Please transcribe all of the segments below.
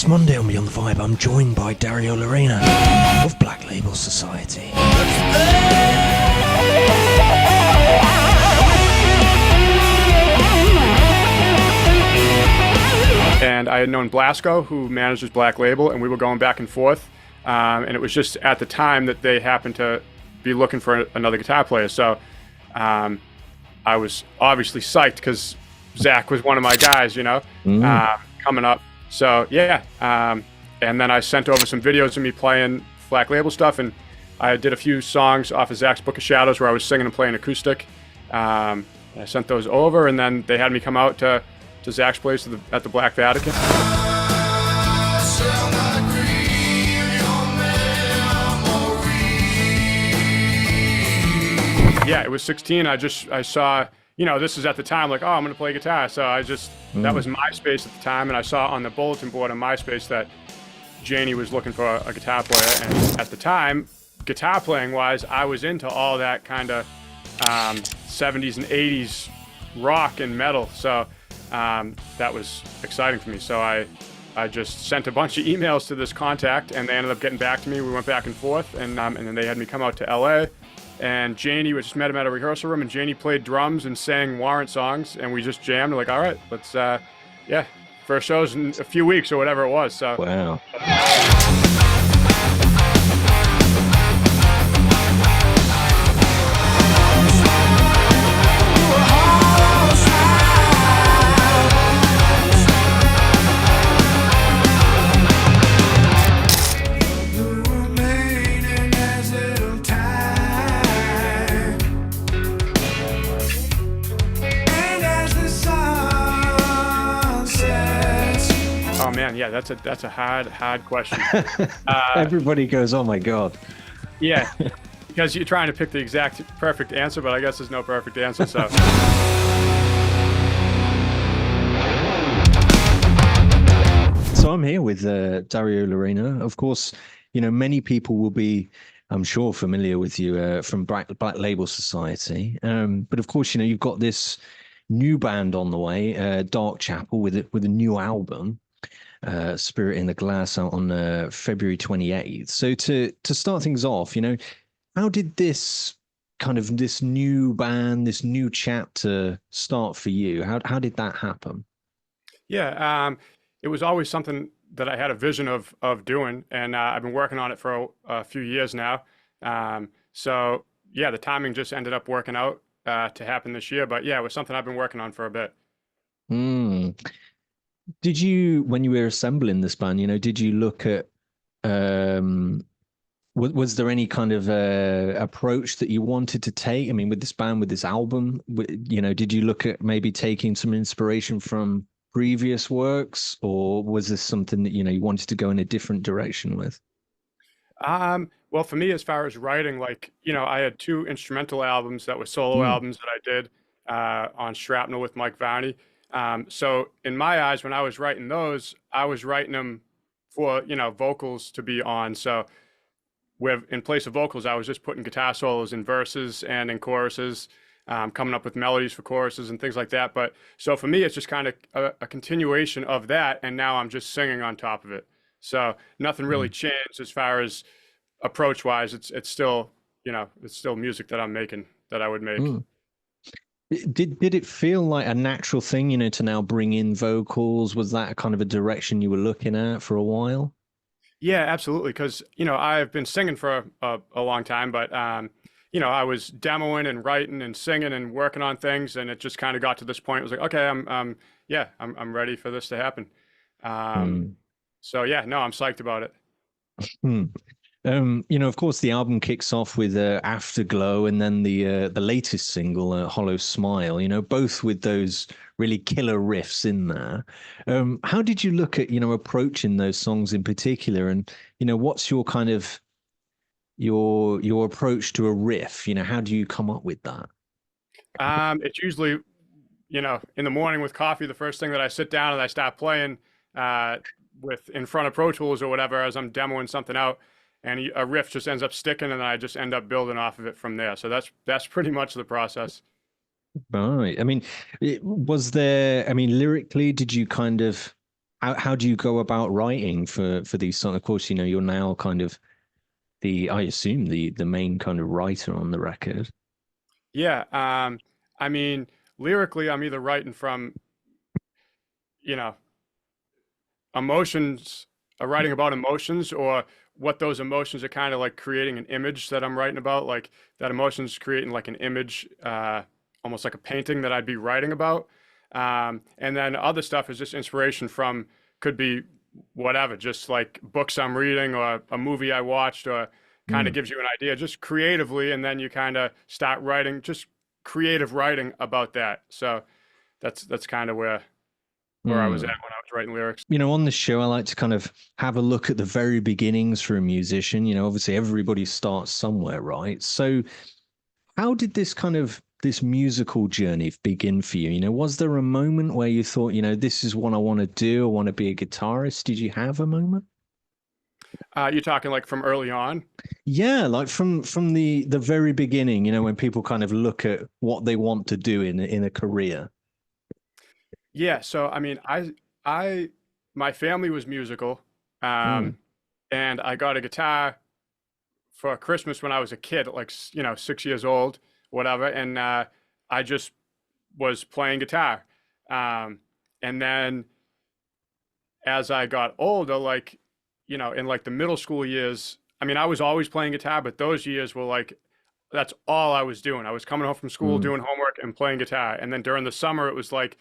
This Monday on Beyond the Vibe, I'm joined by Dario Lorina of Black Label Society. And I had known Blasco, who manages Black Label, and we were going back and forth. And it was just at the time that they happened to be looking for another guitar player. So I was obviously psyched because Zakk was one of my guys, coming up. So yeah, and then I sent over some videos of me playing Black Label stuff, and I did a few songs off of Zakk's Book of Shadows where I was singing and playing acoustic. I sent those over, and then they had me come out to Zakk's place at the Black Vatican. Yeah, it was 16. I saw, this is at the time like, oh, I'm gonna play guitar. So that was MySpace at the time, and I saw on the bulletin board on MySpace that Jani was looking for a guitar player. And at the time, guitar playing wise, I was into all that kind of 70s and 80s rock and metal. So that was exciting for me. So I just sent a bunch of emails to this contact, and they ended up getting back to me. We went back and forth, and then they had me come out to LA. And Jani, we just met him at a rehearsal room, and Jani played drums and sang Warrant songs, and we just jammed. We're like, all right, let's, first show's in a few weeks or whatever it was. So wow. Oh man, yeah, that's a hard question. Everybody goes, oh my God. Yeah, because you're trying to pick the exact perfect answer, but I guess there's no perfect answer. So. So I'm here with Dario Lorina. Of course, many people will be, I'm sure, familiar with you from Black Label Society. But of course, you've got this new band on the way, Dark Chapel, with a new album. Spirit in the Glass out on February 28th. So to start things off, how did this new band, this new chapter start for you? How did that happen? Yeah, it was always something that I had a vision of doing, and I've been working on it for a few years now. So yeah, the timing just ended up working out to happen this year. But yeah, it was something I've been working on for a bit. Did you, when you were assembling this band, did you look at, was there any kind of approach that you wanted to take? I mean, with this band, with this album, did you look at maybe taking some inspiration from previous works, or was this something that, you wanted to go in a different direction with? Well, for me, as far as writing, I had 2 instrumental albums that were solo albums that I did on Shrapnel with Mike Varney. So in my eyes, when I was writing those, I was writing them for, vocals to be on. So in place of vocals, I was just putting guitar solos in verses and in choruses, coming up with melodies for choruses and things like that. But so for me, it's just kind of a continuation of that. And now I'm just singing on top of it. So nothing really changed as far as approach wise. It's still, it's still music that I'm making, that I would make. Did it feel like a natural thing, to now bring in vocals? Was that kind of a direction you were looking at for a while? Yeah, absolutely. Because, I've been singing for a long time, but, I was demoing and writing and singing and working on things. And it just kind of got to this point. It was like, okay, I'm ready for this to happen. So yeah, no, I'm psyched about it. Of course, the album kicks off with Afterglow, and then the latest single, Hollow Smile. Both with those really killer riffs in there. How did you look at approaching those songs in particular, and what's your kind of your approach to a riff? How do you come up with that? It's usually in the morning with coffee, the first thing that I sit down and I start playing in front of Pro Tools or whatever as I'm demoing something out. And a riff just ends up sticking, and then I just end up building off of it from there. So that's pretty much the process. Right. I mean, was there, lyrically, did you kind of how do you go about writing for these songs? Of course, you're now kind of I assume the main kind of writer on the record. Yeah. I mean, lyrically, I'm either writing from, you know, emotions, writing about emotions, or what those emotions are kind of like creating an image that I'm writing about. Like that emotion's creating like an image, almost like a painting that I'd be writing about. And then other stuff is just inspiration from, could be whatever, just like books I'm reading or a movie I watched, or kind of Mm. gives you an idea just creatively. And then you kind of start writing, just creative writing about that. So that's kind of where I was at Mm. when I was writing lyrics. On the show, I like to kind of have a look at the very beginnings for a musician. Obviously everybody starts somewhere, right? So how did this musical journey begin for you? Was there a moment where you thought, this is what I want to do? I want to be a guitarist. Did you have a moment? You're talking like from early on? Yeah, like from the very beginning, when people kind of look at what they want to do in a career. Yeah. So, I mean, I, my family was musical, Mm, um, and I got a guitar for Christmas when I was a kid, like, 6 years old, whatever. And I just was playing guitar. Um, and then as I got older, like, in like the middle school years, I mean, I was always playing guitar, but those years were like, that's all I was doing. I was coming home from school, mm, doing homework and playing guitar. And then during the summer, it was like,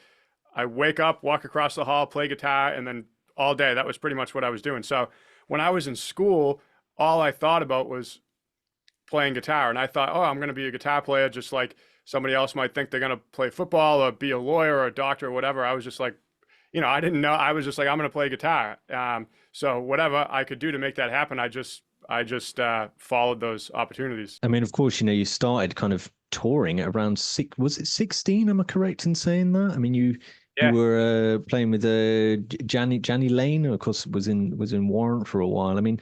I wake up, walk across the hall, play guitar, and then all day. That was pretty much what I was doing. So when I was in school, all I thought about was playing guitar. And I thought, oh, I'm going to be a guitar player, just like somebody else might think they're going to play football or be a lawyer or a doctor or whatever. I was just like, I didn't know. I was just like, I'm going to play guitar. So whatever I could do to make that happen, I just followed those opportunities. I mean, of course, you started kind of touring at around was it 16? Am I correct in saying that? I mean, you Yeah. were playing with Jani Lane, who of course was in Warrant for a while. I mean,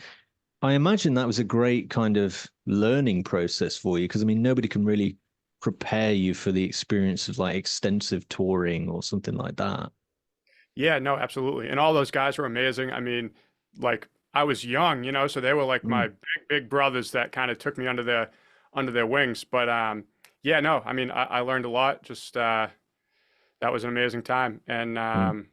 I imagine that was a great kind of learning process for you because I mean, nobody can really prepare you for the experience of like extensive touring or something like that. Yeah, no, absolutely. And all those guys were amazing. I mean, like I was young, so they were like my Mm, big brothers that kind of took me under their wings. But yeah, no, I mean, I learned a lot. Just that was an amazing time. And mm,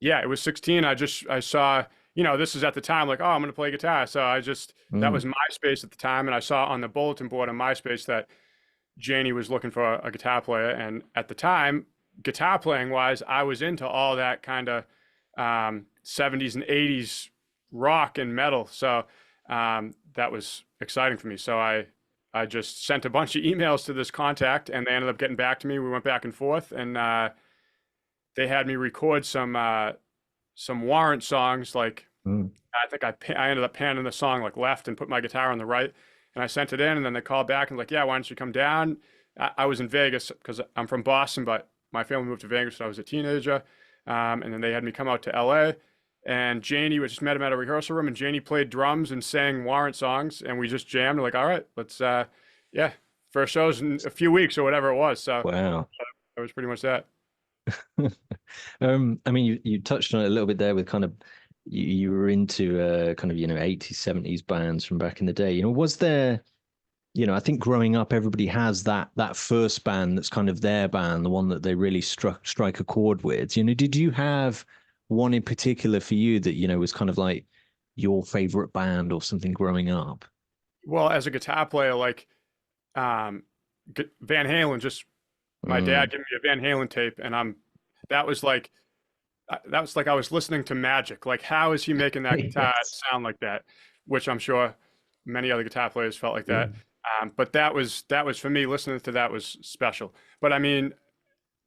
yeah, it was 16. I saw, this is at the time like, oh, I'm gonna play guitar. So that mm. was MySpace at the time, and I saw on the bulletin board on MySpace that Jani was looking for a guitar player. And at the time, guitar playing wise, I was into all that kind of 70s and 80s rock and metal. So that was exciting for me. So I just sent a bunch of emails to this contact, and they ended up getting back to me. We went back and forth, and they had me record some Warrant songs. Like Mm. I think I ended up panning the song like left and put my guitar on the right, and I sent it in, and then they called back and like, yeah, why don't you come down? I was in Vegas because I'm from Boston, but my family moved to Vegas when I was a teenager, and then they had me come out to LA. And Janie, we just met him at a rehearsal room, and Janie played drums and sang Warrant songs, and we just jammed. Like, all right, let's, yeah, first shows in a few weeks or whatever it was. So Wow. that was pretty much that. I mean, you touched on it a little bit there with kind of you were into kind of 80s, 70s bands from back in the day. Was there, I think growing up, everybody has that first band that's kind of their band, the one that they really strike a chord with. Did you have one in particular for you that was kind of like your favorite band or something growing up? Well, as a guitar player, like um, Van Halen, just my Mm. dad gave me a Van Halen tape, and that was like that was like I was listening to magic. Like, how is he making that guitar Yes. sound like that? Which I'm sure many other guitar players felt like Yeah. that. But that was for me. Listening to that was special. But I mean,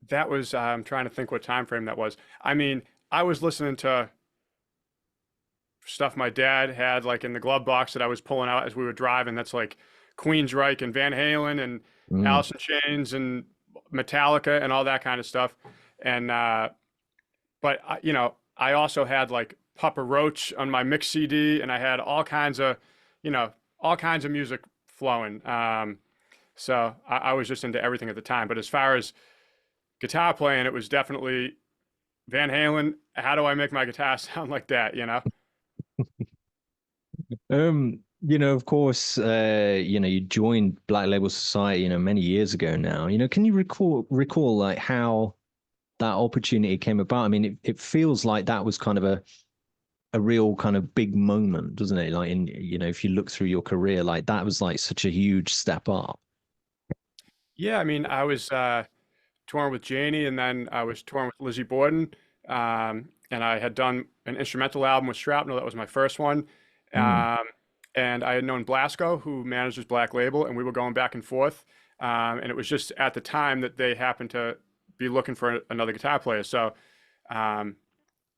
that was I'm trying to think what time frame that was. I mean, I was listening to stuff my dad had like in the glove box that I was pulling out as we were driving. That's like Queensryche and Van Halen and Mm. Alice in Chains and Metallica and all that kind of stuff. And but I also had like Papa Roach on my mix CD, and I had you know, all kinds of music flowing. So I was just into everything at the time. But as far as guitar playing, it was definitely Van Halen, how do I make my guitar sound like that, you know? Of course, you joined Black Label Society, many years ago now. Can you recall like how that opportunity came about? I mean, it feels like that was kind of a real kind of big moment, doesn't it? Like if you look through your career, like that was like such a huge step up. Yeah, I mean, I was touring with Jani, and then I was touring with Lizzie Borden, and I had done an instrumental album with Shrapnel. That was my first one. Mm, Um, and I had known Blasco, who manages Black Label, and we were going back and forth. And it was just at the time that they happened to be looking for another guitar player. So um,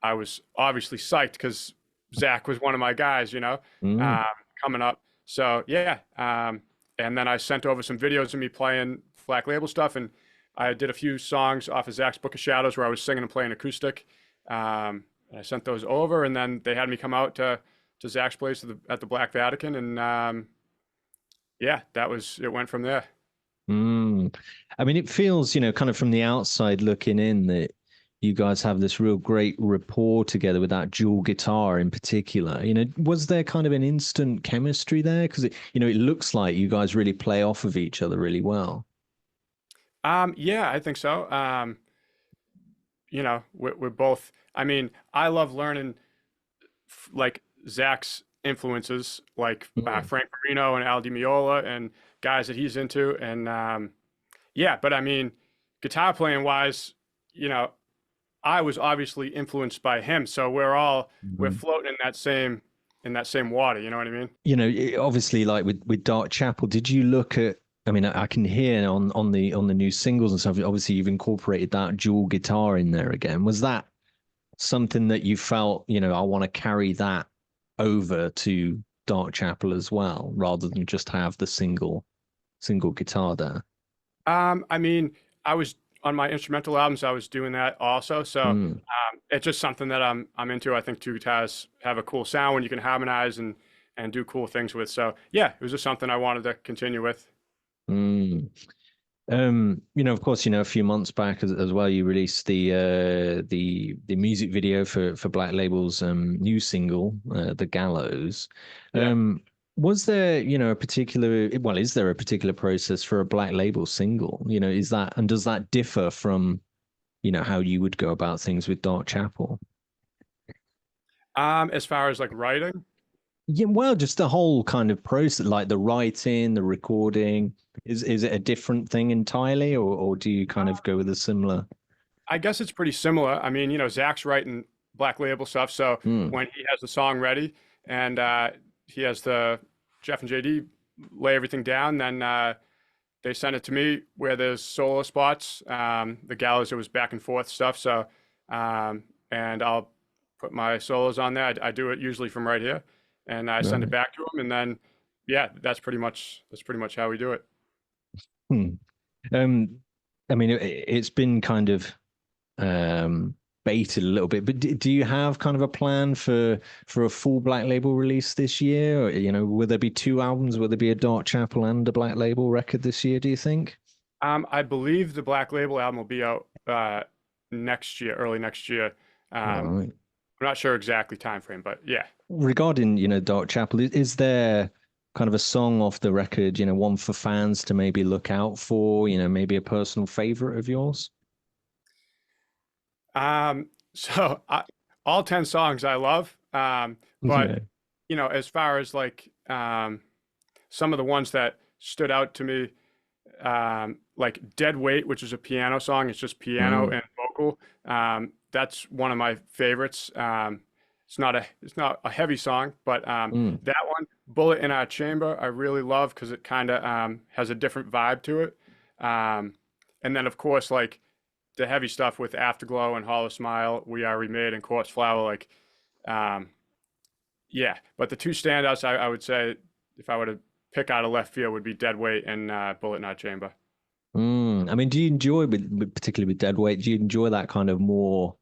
I was obviously psyched because Zakk was one of my guys, mm, um, coming up. So yeah, and then I sent over some videos of me playing Black Label stuff, and I did a few songs off of Zack's Book of Shadows where I was singing and playing acoustic. And I sent those over, and then they had me come out to Zack's place at the Black Vatican, and yeah, it went from there. mm. I mean, it feels, kind of from the outside looking in that you guys have this real great rapport together with that dual guitar in particular. Was there kind of an instant chemistry there? Because it looks like you guys really play off of each other really well. Yeah, I think so. We're both. I mean, I love learning like Zack's influences, like Mm, Frank Marino and Al Di Meola and guys that he's into, and yeah. But I mean, guitar playing wise, you know, I was obviously influenced by him, so we're mhm. floating in that same water. You know what I mean? Obviously, like with Dark Chapel, did you look at? I mean, I can hear on the new singles and stuff. Obviously, you've incorporated that dual guitar in there again. Was that something that you felt, I want to carry that over to Dark Chapel as well, rather than just have the single guitar there? I mean, I was on my instrumental albums, I was doing that also. So Mm, it's just something that I'm into. I think two guitars have a cool sound when you can harmonize and do cool things with. So yeah, it was just something I wanted to continue with. mm. Of course, a few months back as well, you released the music video for Black Label's new single, The Gallows. Yeah. Was there, a particular, well, is there a particular process for a Black Label single? Does that differ from, how you would go about things with Dark Chapel? As far as like writing, Yeah, well, just the whole kind of process, like the writing, the recording. Is it a different thing entirely, or do you kind of go with a similar? I guess it's pretty similar. I mean, Zach's writing Black Label stuff, so Hmm. when he has the song ready and he has the Jeff and JD lay everything down, then they send it to me where there's solo spots. The gallows, it was back and forth stuff. So, and I'll put my solos on there. I do it usually from right here, and I send it Right. back to him, and then yeah, that's pretty much how we do it. Hmm. Um, I mean, it's been kind of um baited a little bit, but do you have kind of a plan for a full Black Label release this year? Or, will there be two albums? Will there be a Dark Chapel and a Black Label record this year, do you think? I believe the Black Label album will be out next year, early next year. Um, Right. I'm not sure exactly time frame, but yeah. Regarding, Dark Chapel, is there kind of a song off the record, one for fans to maybe look out for, maybe a personal favorite of yours? So all 10 songs I love, but Yeah. as far as like some of the ones that stood out to me, like Dead Weight, which is a piano song. It's just piano Mm, and vocal. That's one of my favorites. It's not a heavy song, but mm. that one, Bullet in Our Chamber, I really love because it kind of has a different vibe to it. Um, and then of course like the heavy stuff with Afterglow and Hollow Smile, We Are Remade, and Corpse Flower, like um, yeah. But the two standouts I would say if I were to pick out of left field would be Dead Weight and Bullet in Our Chamber. I mean, do you enjoy, particularly with Deadweight, do you enjoy that kind of more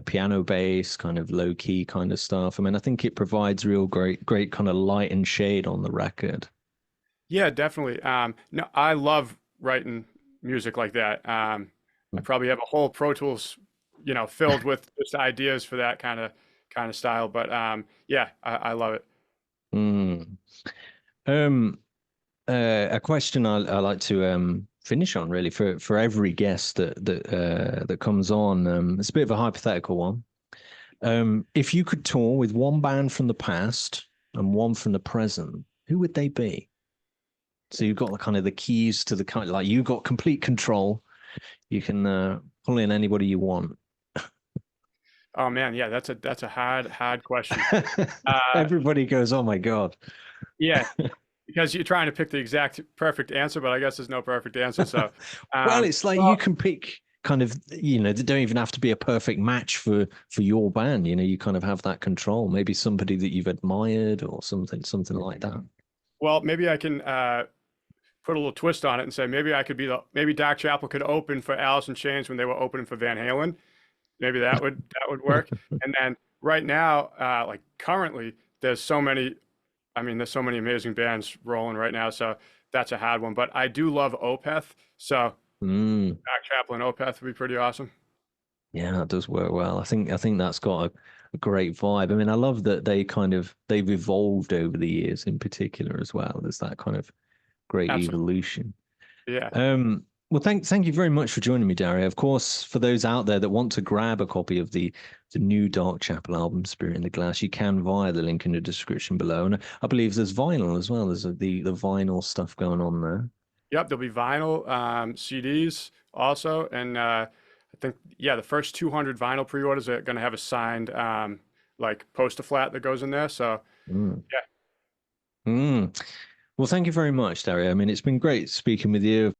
piano bass, kind of low key kind of stuff? I mean, I think it provides real great kind of light and shade on the record. Yeah, definitely. No, I love writing music like that. I probably have a whole Pro Tools you know, filled with just ideas for that kind of style. But yeah, I love it. Mm. Um, a question I like to finish on really for every guest that comes on. It's a bit of a hypothetical one. If you could tour with one band from the past and one from the present, who would they be? So you've got the kind of the keys to the kind, like you've got complete control. You can pull in anybody you want. Oh man, yeah, that's a hard question. Uh, Everybody goes, "Oh my God." yeah, because you're trying to pick the exact perfect answer, but I guess there's no perfect answer. So, Well, it's like you well, can pick kind of, they don't even have to be a perfect match for your band. You kind of have that control. Maybe somebody that you've admired or something like that. well, maybe I can put a little twist on it and say maybe I could be maybe Dark Chapel could open for Alice in Chains when they were opening for Van Halen. Maybe that would work. And then right now, like currently, there's so many. I mean, there's so many amazing bands rolling right now. So that's a hard one. But I do love Opeth. So Mm, Dark Chapel and Opeth would be pretty awesome. yeah, that does work well. I think that's got a great vibe. I mean, I love that they've evolved over the years in particular as well. There's that kind of great Absolutely. evolution. Yeah. Well, thank you very much for joining me, Dario. Of course, for those out there that want to grab a copy of the new Dark Chapel album, Spirit in the Glass, you can via the link in the description below. And I believe there's vinyl as well. There's the vinyl stuff going on there. Yep. There'll be vinyl, CDs also. And I think, yeah, the first 200 vinyl pre-orders are going to have a signed like poster flat that goes in there. So, Mm. yeah. Mm. Well, thank you very much, Dario. I mean, it's been great speaking with you.